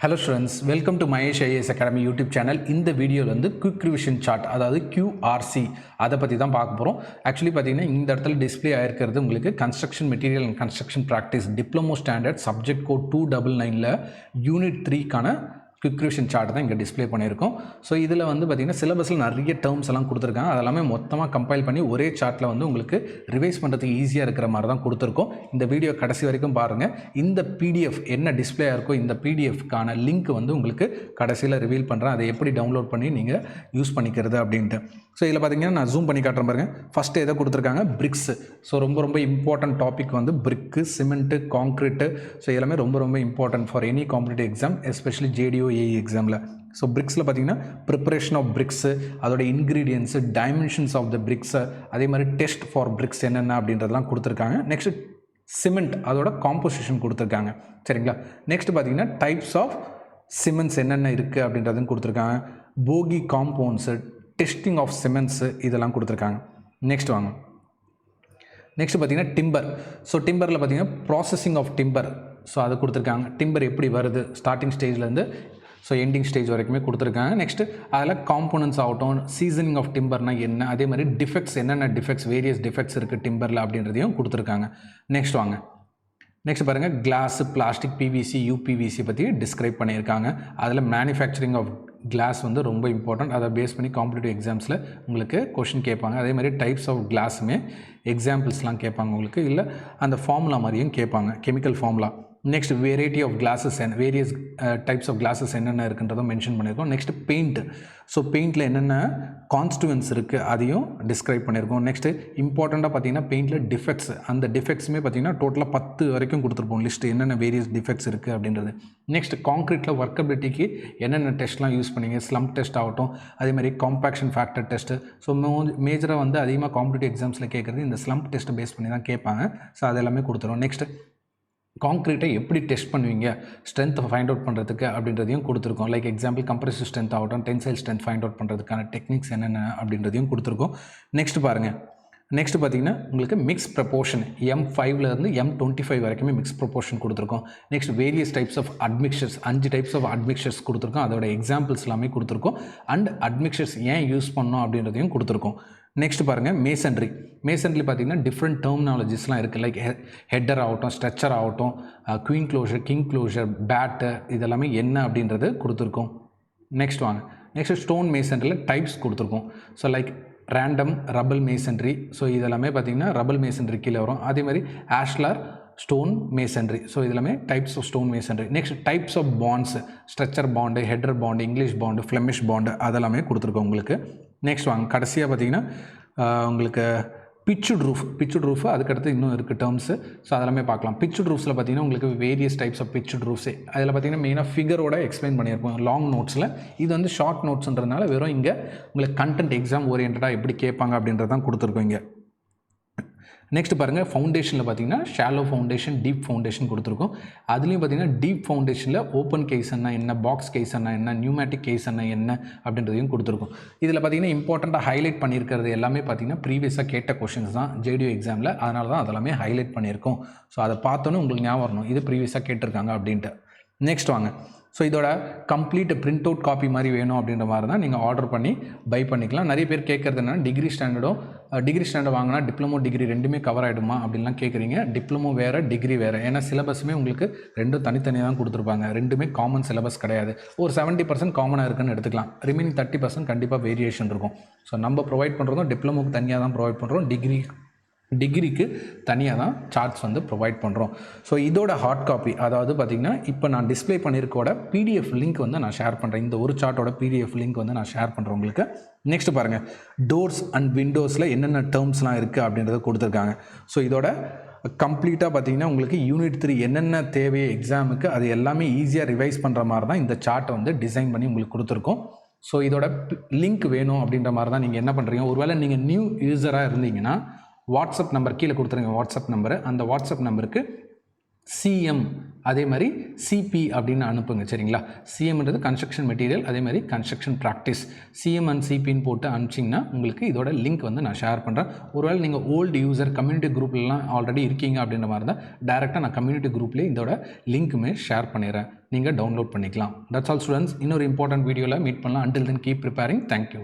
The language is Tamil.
Hello students, welcome to Mahesh IAS academy YouTube channel. இந்த வீடியோவில் வந்து குயிக் ரிவிஷன் சார்ட், அதாவது QRC, அதை பற்றி தான் பார்க்க போகிறோம். ஆக்சுவலி பார்த்தீங்கன்னா இந்த இடத்துல டிஸ்பிளே ஆயிருக்கிறது உங்களுக்கு construction material and construction practice diploma standard subject code 299ல் யூனிட் 3க்கான குயிக் ரிவிஷன் சார்ட் தான் இங்கே டிஸ்பிளே பண்ணியிருக்கோம். ஸோ இதில் வந்து பார்த்திங்கன்னா சிலபஸில் நிறைய டேர்ம்ஸ் எல்லாம் கொடுத்துருக்காங்க. அதெல்லாமே மொத்தமாக கம்பைல் பண்ணி ஒரே சார்ட்டில் வந்து உங்களுக்கு ரிவைஸ் பண்ணுறதுக்கு ஈஸியாக இருக்கிற மாதிரி தான் கொடுத்துருக்கோம். இந்த வீடியோ கடைசி வரைக்கும் பாருங்கள். இந்த பிடிஎஃப் என்ன டிஸ்பிளே இருக்கோ இந்த பிடிஎஃப்கான லிங்க் வந்து உங்களுக்கு கடைசியில் ரிவீல் பண்ணுறேன். அதை எப்படி டவுன்லோட் பண்ணி நீங்கள் யூஸ் பண்ணிக்கிறது அப்படின்ட்டு. ஸோ இதில் பார்த்தீங்கன்னா நான் ஜூம் பண்ணி காட்டுறேன் பாருங்கள். ஃபஸ்ட்டு எதை கொடுத்துருக்காங்க, பிரிக்ஸு. ஸோ ரொம்ப இம்பார்ட்டன்ட் டாபிக் வந்து பிரிக்கு, சிமெண்ட்டு, காங்க்ரீட்டு. ஸோ எல்லாமே ரொம்ப important for any competitive exam, especially JDO AE எக்ஸாமில். ஸோ பிரிக்ஸில் பார்த்தீங்கன்னா ப்ரிப்பரேஷன் ஆஃப் பிரிக்ஸு, அதோட ingredients, dimensions of the bricks, அதே மாதிரி டெஸ்ட் ஃபார் பிரிக்ஸ் என்னென்ன அப்படின்றதெல்லாம் கொடுத்துருக்காங்க. நெக்ஸ்ட் சிமெண்ட், அதோட காம்போசிஷன் கொடுத்துருக்காங்க. சரிங்களா. நெக்ஸ்ட் பார்த்தீங்கன்னா டைப்ஸ் ஆஃப் சிமெண்ட்ஸ் என்னென்ன இருக்குது அப்படின்றதும் கொடுத்துருக்காங்க. போகி காம்பவுண்ட்ஸு, டெஸ்டிங் ஆஃப் சிமெண்ட்ஸு, இதெல்லாம் கொடுத்துருக்காங்க. நெக்ஸ்ட் வாங்க. நெக்ஸ்ட் பார்த்தீங்கன்னா டிம்பர். ஸோ டிம்பரில் பார்த்தீங்கன்னா ப்ராசஸிங் ஆஃப் டிம்பர், ஸோ அது கொடுத்துருக்காங்க. டிம்பர் எப்படி வருது ஸ்டார்டிங் ஸ்டேஜ்லேருந்து ஸோ எண்டிங் ஸ்டேஜ் வரைக்குமே கொடுத்துருக்காங்க. நெக்ஸ்ட்டு அதில் காம்போனன்ட்ஸ் ஆகட்டும், சீசனிங் ஆஃப் டிம்பர்னால் என்ன, அதே மாதிரி டிஃபெக்ட்ஸ் என்னென்ன டிஃபெக்ட்ஸ், வேரியஸ் டிஃபெக்ட்ஸ் இருக்குது டிம்பரில் அப்படின்றதையும் கொடுத்துருக்காங்க. நெக்ஸ்ட் வாங்க. நெக்ஸ்ட் பாருங்கள், கிளாஸு, பிளாஸ்டிக், PVC, UPVC பற்றி டிஸ்கிரைப் பண்ணியிருக்காங்க. அதில் மேனுஃபேக்சரிங் ஆஃப் கிளாஸ் வந்து ரொம்ப இம்பார்ட்டன்ட். அதை பேஸ் பண்ணி காம்படிட்டிவ் எக்ஸாம்ஸில் உங்களுக்கு கொஷின் கேட்பாங்க. அதே மாதிரி டைப்ஸ் ஆஃப் கிளாஸுமே எக்ஸாம்பிள்ஸ்லாம் கேட்பாங்க உங்களுக்கு, இல்லை அந்த ஃபார்முலா மாதிரியும் கேட்பாங்க, chemical formula. Next variety of glasses and various types of glasses என்னென்ன இருக்குன்றதும் மென்ஷன் பண்ணியிருக்கோம். Next paint. ஸோ பெயிண்டில் என்னென்ன கான்ஸ்டுவன்ஸ் இருக்குது அதையும் டிஸ்கிரைப் பண்ணியிருக்கோம். நெக்ஸ்ட்டு இம்பார்ட்டண்ட்டாக பார்த்தீங்கன்னா பெயிண்டில் டிஃபெக்ட்ஸ், அந்த டிஃபெக்ட்ஸுமே பார்த்தீங்கன்னா டோட்டலாக 10 வரைக்கும் கொடுத்துருப்போம் லிஸ்ட்டு, என்னென்ன வேரியஸ் டிஃபெக்ட்ஸ் இருக்குது அப்படின்றது. நெக்ஸ்ட் காங்க்ரீட்டில் ஒர்க்கபிலிட்டிக்கு என்னென்ன டெஸ்ட்லாம் யூஸ் பண்ணிங்க, ஸ்லம்ப் டெஸ்ட் ஆகட்டும், அதே மாதிரி காம்பாக்ஷன் ஃபேக்டர் டெஸ்ட்டு. ஸோ மேஜராக வந்து அதிகமாக காம்படிட்டிவ் எக்ஸாம்ஸில் கேட்குறது இந்த ஸ்லம்ப் டெஸ்ட்டை பேஸ் பண்ணி தான் கேட்பாங்க. ஸோ அது எல்லாமே கொடுத்துருவோம். நெக்ஸ்ட்டு காங்க்ரீட்டை எப்படி டெஸ்ட் பண்ணுவீங்க ஸ்ட்ரென்த்தை ஃபைண்ட் அவுட் பண்ணுறதுக்கு அப்படின்றதையும் கொடுத்துருக்கோம். லைக் எக்ஸாம்பிள் கம்ப்ரெசிவ் ஸ்ட்ரென்த் ஆகட்டும், டென்சைல் ஸ்ட்ரென்த் ஃபைண்ட் அவுட் பண்ணுறதுக்கான டெக்னிக்ஸ் என்னென்ன அப்படின்றதையும் கொடுத்துருக்கோம். நெக்ஸ்ட் பாருங்கள். நெக்ஸ்ட் பார்த்தீங்கன்னா உங்களுக்கு மிக்ஸ் ப்ரப்போர்ஷன் M5லேருந்து M25 வரைக்குமே மிக்ஸ் ப்ரப்போர்ஷன் கொடுத்துருக்கோம். Next various types of admixtures, 5 types of admixtures கொடுத்துருக்கோம். அதோட எக்ஸாம்பிள்ஸ் எல்லாமே கொடுத்துருக்கோம். அண்ட் அட்மிக்சர்ஸ் ஏன் யூஸ் பண்ணோம் அப்படின்றதையும் கொடுத்துருக்கோம். நெக்ஸ்ட் பாருங்கள், மேசன்ட்ரி. மேசன்ட்ரி பார்த்தீங்கன்னா டிஃப்ரெண்ட் டெர்மினாலஜிஸ்லாம் இருக்குது. லைக் ஹெட்டர் ஆகட்டும், ஸ்ட்ரக்சர் ஆகட்டும், queen closer, king closer, bat, இதெல்லாமே என்ன அப்படின்றது கொடுத்துருக்கோம். நெக்ஸ்ட் வாங்க. நெக்ஸ்ட் ஸ்டோன் மேசன்ட்ரியில் டைப்ஸ் கொடுத்துருக்கோம். So like random, rubble masonry. So இதெல்லாமே பார்த்தீங்கன்னா ரபல் மேசன்ட்ரி கீழே வரும். அதே மாதிரி ஆஷ்லர் ஸ்டோன் மேசன்ட்ரி. ஸோ இதெல்லாமே types of stone masonry. Next types of bonds, stretcher bond, header bond, English bond, Flemish bond, அதெல்லாமே கொடுத்துருக்கோம் உங்களுக்கு. நெக்ஸ்ட் வாங்க. கடைசியாக பார்த்தீங்கன்னா உங்களுக்கு பிச்சுட் ரூஃப், அதுக்கடுத்து இன்னும் இருக்குது டேர்ம்ஸு. ஸோ அதெல்லாமே பார்க்கலாம். பிச்சுட் ரூஃப்ஸில் பார்த்தீங்கன்னா உங்களுக்கு வேரியஸ் டைப்ஸ் ஆஃப் பிச்சுட் ரூஃப்ஸே அதில் பார்த்தீங்கன்னா மெயினாக ஃபிகரோட எக்ஸ்பிளைன் பண்ணியிருப்போம் லாங் நோட்ஸில். இது வந்து ஷார்ட் நோட்ஸ்ன்றதுனால வெறும் இங்கே உங்களுக்கு கண்டென்ட் எக்ஸாம் ஓரியன்டாக எப்படி கேட்பாங்க அப்படின்றதான் கொடுத்துருக்கோம் இங்கே. நெக்ஸ்ட் பாருங்கள், ஃபவுண்டேஷனில் பார்த்தீங்கன்னா ஷாலோ ஃபவுண்டேஷன், டீப் ஃபவுண்டேஷன் கொடுத்துருக்கோம். அதுலேயும் பார்த்தீங்கன்னா டீப் ஃபவுண்டேஷனில் ஓப்பன் கேஸ் என்ன, பாக்ஸ் கேஸ் என்ன, நியூமேட்டிக் கேஸ் என்ன அப்படின்றதையும் கொடுத்துருக்கோம். இதில் பார்த்தீங்கன்னா இம்பார்ட்டண்ட்டாக ஹைலைட் பண்ணியிருக்கிறது எல்லாமே பார்த்தீங்கன்னா ப்ரீவியஸாக கேட்ட கொஷின்ஸ் தான் JDO எக்ஸாமில். அதனால தான் அதெல்லாமே ஹைலைட் பண்ணியிருக்கோம். ஸோ அதை பார்த்தோன்னே உங்களுக்கு ஞாபகம் வரணும் இது ப்ரீவியஸாக கேட்டிருக்காங்க அப்படின்ட்டு. நெக்ஸ்ட் வாங்க. ஸோ இதோட கம்ப்ளீட் பிரிண்ட் அவுட் காப்பி மாதிரி வேணும் அப்படின்ற மாதிரி தான் நீங்கள் ஆர்டர் பண்ணி பை பண்ணிக்கலாம். நிறைய பேர் கேட்குறது என்னன்னா டிகிரி ஸ்டாண்டர்ட் வாங்கினா டிப்ளமோ டிகிரி ரெண்டுமே கவர் ஆகிடுமா அப்படின்லாம் கேட்குறீங்க. டிப்ளமோ வேறு, டிகிரி வேறு. ஏன்னா சிலபஸுமே உங்களுக்கு ரெண்டும் தனித்தனியாக தான் கொடுத்துருப்பாங்க. ரெண்டுமே காமன் சிலபஸ் கிடையாது. ஒரு 70% காமனாக இருக்குன்னு எடுத்துக்கலாம். ரிமைனிங் 30% கண்டிப்பாக வேரியேஷன் இருக்கும். ஸோ நம்ம ப்ரொவைட் பண்ணுறதும் டிப்ளமோக்கு தனியாக தான் ப்ரொவைட் பண்ணுறோம், டிகிரிக்கு தனியாக தான் சார்ட்ஸ் வந்து ப்ரொவைட் பண்ணுறோம். ஸோ இதோட ஹார்ட் காப்பி, அதாவது பார்த்திங்கன்னா இப்போ நான் டிஸ்பிளே பண்ணியிருக்கோட PDF லிங்க் வந்து நான் ஷேர் பண்ணுறேன். இந்த ஒரு சார்ட்டோட PDF லிங்க் வந்து நான் ஷேர் பண்ணுறேன் உங்களுக்கு. நெக்ஸ்ட் பாருங்கள், டோர்ஸ் அண்ட் விண்டோஸில் என்னென்ன டேர்ம்ஸ்லாம் இருக்குது அப்படின்றத கொடுத்துருக்காங்க. ஸோ இதோட கம்ப்ளீட்டாக பார்த்திங்கன்னா உங்களுக்கு யூனிட் 3 என்னென்ன தேவையோ எக்ஸாமுக்கு அது எல்லாமே ஈஸியாக ரிவைஸ் பண்ணுற மாதிரி தான் இந்த சார்ட்டை வந்து டிசைன் பண்ணி உங்களுக்கு கொடுத்துருக்கோம். ஸோ இதோட லிங்க் வேணும் அப்படின்ற மாதிரி தான் நீங்கள் என்ன பண்ணுறீங்க, ஒருவேளை நீங்கள் நியூ யூஸராக இருந்தீங்கன்னா வாட்ஸ்அப் நம்பர் கீழே கொடுத்துருங்க, வாட்ஸ்அப் நம்பரு. அந்த வாட்ஸ்அப் நம்பருக்கு CM அதே மாதிரி சிபி அப்படின்னு அனுப்புங்க. சரிங்களா? சிஎம்ன்றது கன்ஸ்ட்ரக்ஷன் மெட்டீரியல், அதே மாதிரி கன்ஸ்ட்ரக்ஷன் ப்ராக்டிஸ். சிஎம் அண்ட் சிபின்னு போட்டு அனுப்பிச்சிங்கன்னா உங்களுக்கு இதோட லிங்க் வந்து நான் ஷேர் பண்ணுறேன். ஒருவேளை நீங்கள் ஓல்டு யூசர் கம்யூனிட்டி குரூப்லாம் ஆல்ரெடி இருக்கீங்க அப்படின்ற மாதிரி தான் டேரெக்டாக நான் கம்யூனிட்டி குரூப்லேயே இதோட லிங்க்குமே ஷேர் பண்ணிடுறேன். நீங்கள் டவுன்லோட் பண்ணிக்கலாம். That's all students. இன்னொரு இம்பார்ட்டன்ட் வீடியோவில் மீட் பண்ணலாம். Until then keep preparing. Thank you.